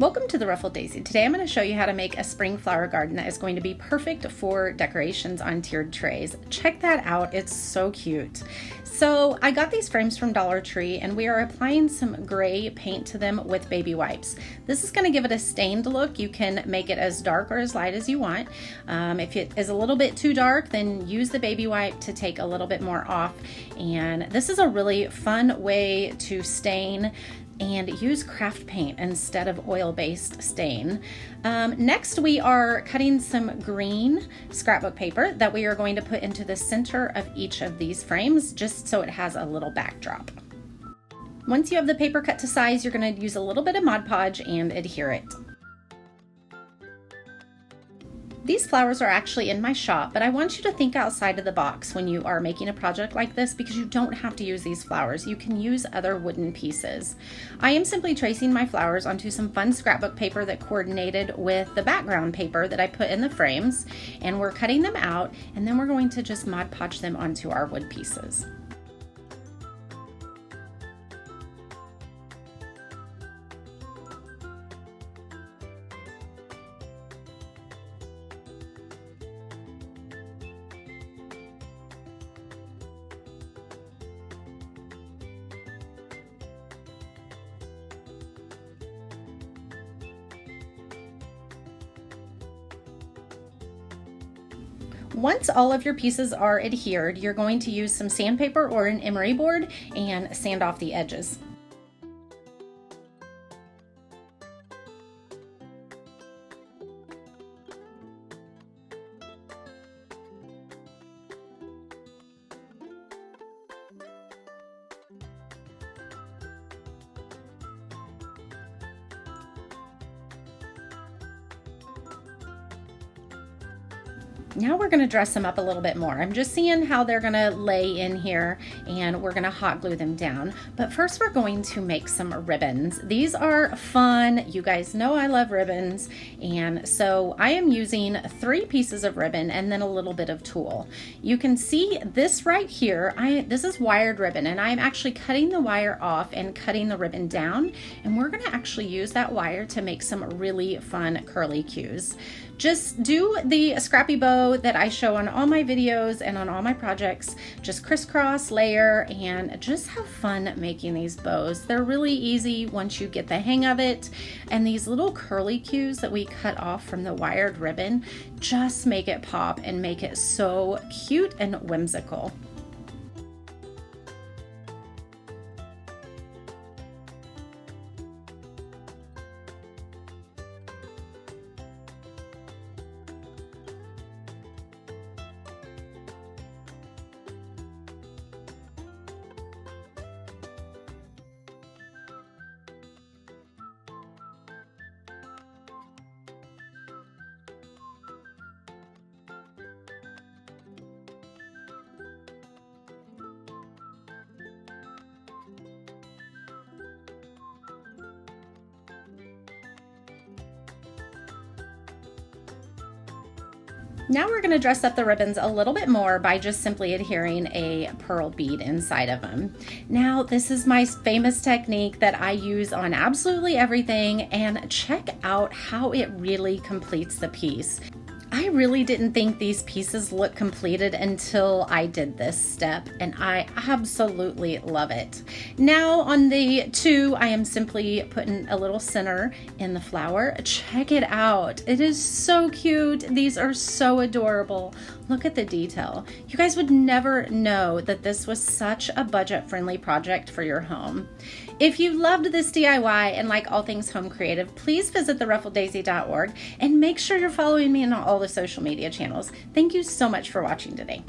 Welcome to the Ruffled Daisy. Today I'm going to show you how to make a spring flower garden that is going to be perfect for decorations on tiered trays. Check that out, it's so cute. So I got these frames from Dollar Tree and we are applying some gray paint to them with baby wipes. This is going to give it a stained look. You can make it as dark or as light as you want. If it is a little bit too dark, then use the baby wipe to take a little bit more off. And this is a really fun way to stain and use craft paint instead of oil-based stain. Next, we are cutting some green scrapbook paper that we are going to put into the center of each of these frames, just so it has a little backdrop. Once you have the paper cut to size, you're going to use a little bit of Mod Podge and adhere it. These flowers are actually in my shop, but I want you to think outside of the box when you are making a project like this, because you don't have to use these flowers. You can use other wooden pieces. I am simply tracing my flowers onto some fun scrapbook paper that coordinated with the background paper that I put in the frames, and we're cutting them out, and then we're going to just Mod Podge them onto our wood pieces. Once all of your pieces are adhered, you're going to use some sandpaper or an emery board and sand off the edges. Now we're going to dress them up a little bit more. I'm just seeing how they're going to lay in here, and we're going to hot glue them down. But first we're going to make some ribbons. These are fun. You guys know I love ribbons. And so I am using 3 pieces of ribbon and then a little bit of tulle. You can see this right here. This is wired ribbon, and I'm actually cutting the wire off and cutting the ribbon down. And we're going to actually use that wire to make some really fun curly cues. Just do the scrappy bow that I show on all my videos and on all my projects. Just crisscross, layer, and just have fun making these bows. They're really easy once you get the hang of it. And these little curly cues that we cut off from the wired ribbon just make it pop and make it so cute and whimsical. Now we're going to dress up the ribbons a little bit more by just simply adhering a pearl bead inside of them. Now this is my famous technique that I use on absolutely everything, and check out how it really completes the piece. I really didn't think these pieces looked completed until I did this step, and I absolutely love it. Now on the 2, I am simply putting a little center in the flower. Check it out. It is so cute. These are so adorable. Look at the detail. You guys would never know that this was such a budget-friendly project for your home. If you loved this DIY and like all things home creative, please visit theruffleddaisy.org and make sure you're following me on all the social media channels. Thank you so much for watching today.